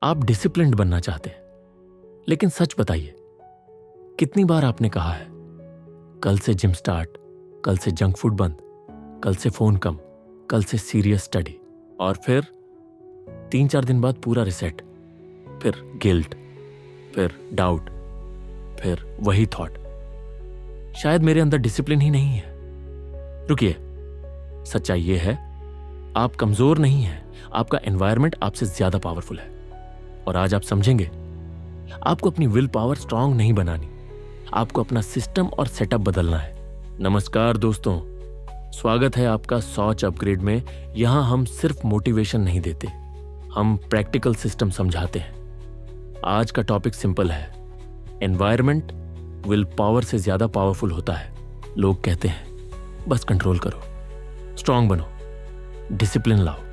आप डिसिप्लिन्ड बनना चाहते हैं, लेकिन सच बताइए, कितनी बार आपने कहा है कल से जिम स्टार्ट, कल से जंक फूड बंद, कल से फोन कम, कल से सीरियस स्टडी, और फिर 3-4 दिन बाद पूरा रिसेट, फिर गिल्ट, फिर डाउट, फिर वही थॉट, शायद मेरे अंदर डिसिप्लिन ही नहीं है। रुकिए, सच्चाई यह है आप कमजोर नहीं हैं, आपका एनवायरनमेंट आपसे ज्यादा पावरफुल है। और आज आप समझेंगे आपको अपनी विल पावर स्ट्रांग नहीं बनानी, आपको अपना सिस्टम और सेटअप बदलना है। नमस्कार दोस्तों, स्वागत है आपका सोच अपग्रेड में। यहां हम सिर्फ मोटिवेशन नहीं देते, हम प्रैक्टिकल सिस्टम समझाते हैं। आज का टॉपिक सिंपल है, एनवायरनमेंट विल पावर से ज्यादा पावरफुल होता है। लोग कहते हैं बस कंट्रोल करो, स्ट्रांग बनो, डिसिप्लिन लाओ,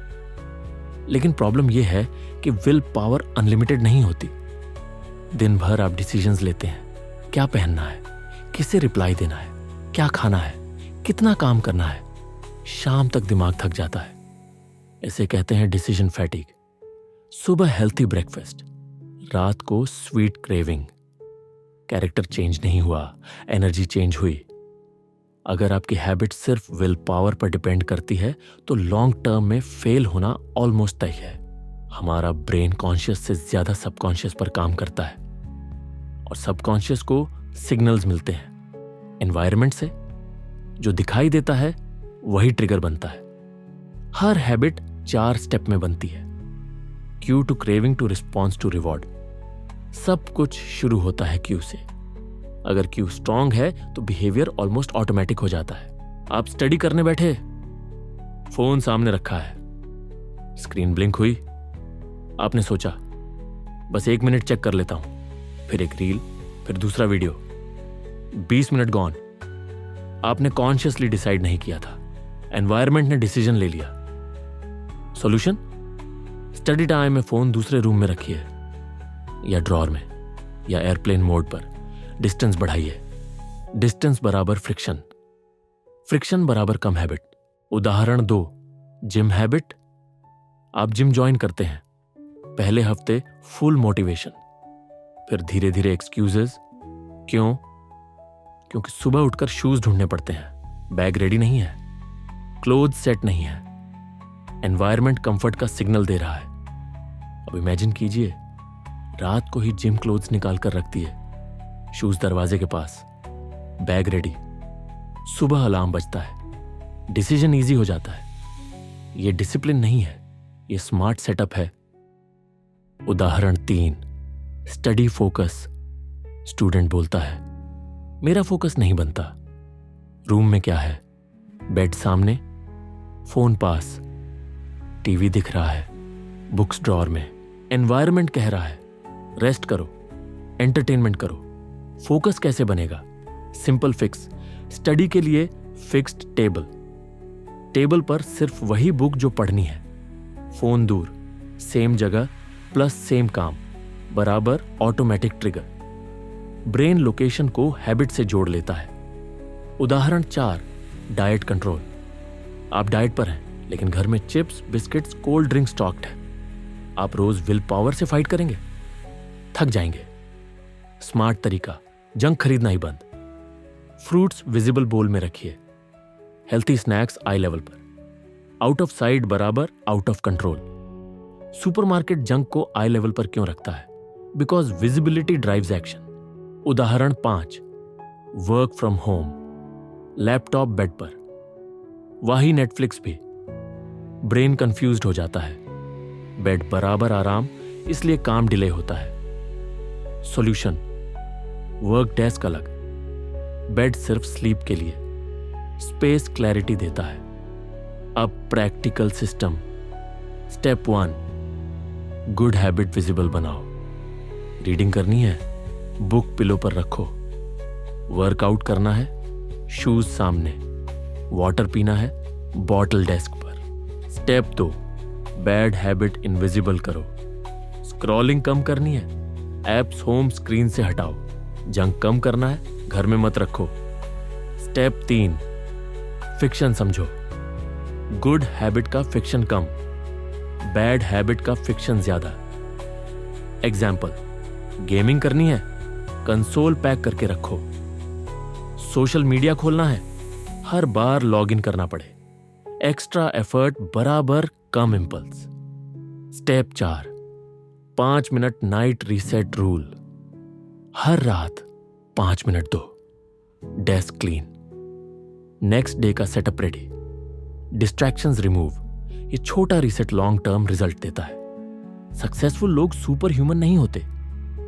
लेकिन प्रॉब्लम यह है कि विल पावर अनलिमिटेड नहीं होती। दिन भर आप डिसीजंस लेते हैं, क्या पहनना है, किसे रिप्लाई देना है, क्या खाना है, कितना काम करना है। शाम तक दिमाग थक जाता है। इसे कहते हैं डिसीजन फैटिग। सुबह हेल्थी ब्रेकफास्ट, रात को स्वीट क्रेविंग। कैरेक्टर चेंज नहीं हुआ, एनर्जी चेंज हुई। अगर आपकी हैबिट सिर्फ विल पावर पर डिपेंड करती है तो लॉन्ग टर्म में फेल होना ऑलमोस्ट तय है। हमारा ब्रेन कॉन्शियस से ज्यादा सबकॉन्शियस पर काम करता है, और सबकॉन्शियस को सिग्नल्स मिलते हैं एनवायरनमेंट से। जो दिखाई देता है वही ट्रिगर बनता है। हर हैबिट 4 स्टेप में बनती है। Cue to craving to response to reward. सब कुछ शुरू होता है क्यू से। अगर क्यू स्ट्रांग है तो बिहेवियर ऑलमोस्ट ऑटोमेटिक हो जाता है। आप स्टडी करने बैठे, फोन सामने रखा है, स्क्रीन ब्लिंक हुई, आपने सोचा बस 1 मिनट चेक कर लेता हूं, फिर एक रील, फिर दूसरा वीडियो, 20 मिनट गॉन। आपने कॉन्शियसली डिसाइड नहीं किया था, एनवायरनमेंट ने डिसीजन ले लिया। सॉल्यूशन, स्टडी टाइम में फोन दूसरे रूम में रखिए, या ड्रॉर में, या एयरप्लेन मोड पर। डिस्टेंस बढ़ाइए। डिस्टेंस बराबर फ्रिक्शन, फ्रिक्शन बराबर कम हैबिट। उदाहरण 2, जिम हैबिट। आप जिम ज्वाइन करते हैं, पहले हफ्ते फुल मोटिवेशन, फिर धीरे धीरे एक्सक्यूजेस। क्यों? क्योंकि सुबह उठकर शूज ढूंढने पड़ते हैं, बैग रेडी नहीं है, क्लोथ सेट नहीं है। एनवायरनमेंट कंफर्ट का सिग्नल दे रहा है। अब इमेजिन कीजिए, रात को ही जिम क्लोथ्स निकाल कर रख दिए, शूज दरवाजे के पास, बैग रेडी। सुबह अलार्म बजता है, डिसीजन इजी हो जाता है। यह डिसिप्लिन नहीं है, यह स्मार्ट सेटअप है। उदाहरण 3, स्टडी फोकस। स्टूडेंट बोलता है मेरा फोकस नहीं बनता। रूम में क्या है? बेड सामने, फोन पास, टीवी दिख रहा है, बुक्स ड्रॉर में। एनवायरनमेंट कह रहा है रेस्ट करो, एंटरटेनमेंट करो। फोकस कैसे बनेगा? Simple fix. स्टडी के लिए फिक्स्ड टेबल, टेबल पर सिर्फ वही बुक जो पढ़नी है। फोन दूर, सेम जगह प्लस सेम काम बराबर ऑटोमेटिक ट्रिगर। ब्रेन लोकेशन को हैबिट से जोड़ लेता है। उदाहरण 4, डाइट कंट्रोल। आप डाइट पर हैं, लेकिन घर में chips, biscuits, cold drink stocked है। आप रोज विल पावर से फाइट करेंगे, थक जाएंगे। स्मार्ट तरीका, जंक खरीदना ही बंद। फ्रूट्स विजिबल बोल में रखिए, हेल्थी स्नैक्स आई लेवल पर। आउट ऑफ साइट बराबर out of control. Supermarket junk को आई लेवल पर क्यों रखता है? Because visibility drives action. उदाहरण 5, work from home. Laptop bed पर, वही नेटफ्लिक्स भी। ब्रेन कंफ्यूज्ड हो जाता है। बेड बराबर आराम, इसलिए काम डिले होता है। सॉल्यूशन, वर्क डेस्क अलग, बेड सिर्फ स्लीप के लिए। स्पेस क्लैरिटी देता है। अब practical system. Step 1, good habit visible बनाओ। रीडिंग करनी है, बुक पिलो पर रखो। वर्कआउट करना है, शूज सामने। वाटर पीना है, बॉटल डेस्क पर। स्टेप 2, बैड हैबिट इनविजिबल करो। स्क्रॉलिंग कम करनी है, एप्स होम स्क्रीन से हटाओ। जंक कम करना है, घर में मत रखो। स्टेप 3, फिक्शन समझो। गुड हैबिट का फिक्शन कम, बैड हैबिट का फिक्शन ज्यादा। एग्जाम्पल, गेमिंग करनी है, कंसोल पैक करके रखो। सोशल मीडिया खोलना है, हर बार लॉगिन करना पड़े। एक्स्ट्रा एफर्ट बराबर कम impulse. Step 4, 5 minute night reset rule. हर रात 5 मिनट दो। डेस्क क्लीन, नेक्स्ट डे का सेटअप रेडी, डिस्ट्रैक्शंस रिमूव। ये छोटा रीसेट लॉन्ग टर्म रिजल्ट देता है। सक्सेसफुल लोग सुपर ह्यूमन नहीं होते,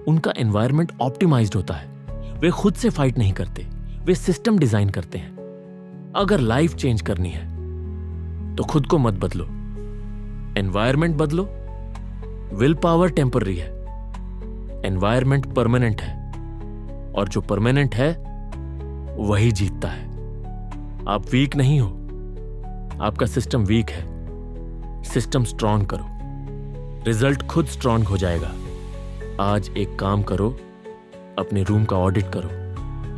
उनका एनवायरनमेंट ऑप्टिमाइज्ड होता है। वे खुद से फाइट नहीं करते, वे सिस्टम डिजाइन करते हैं। अगर लाइफ चेंज करनी है तो खुद को मत बदलो, एनवायरनमेंट बदलो। विल पावर टेम्पररी है, एनवायरनमेंट परमानेंट है, और जो परमानेंट है वही जीतता है। आप वीक नहीं हो, आपका सिस्टम वीक है। सिस्टम स्ट्रांग करो, रिजल्ट खुद स्ट्रांग हो जाएगा। आज एक काम करो, अपने रूम का ऑडिट करो,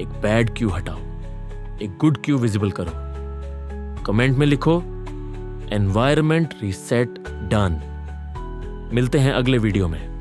एक बैड क्यू हटाओ, एक गुड क्यू विजिबल करो। कमेंट में लिखो एनवायरनमेंट रीसेट डन। मिलते हैं अगले वीडियो में।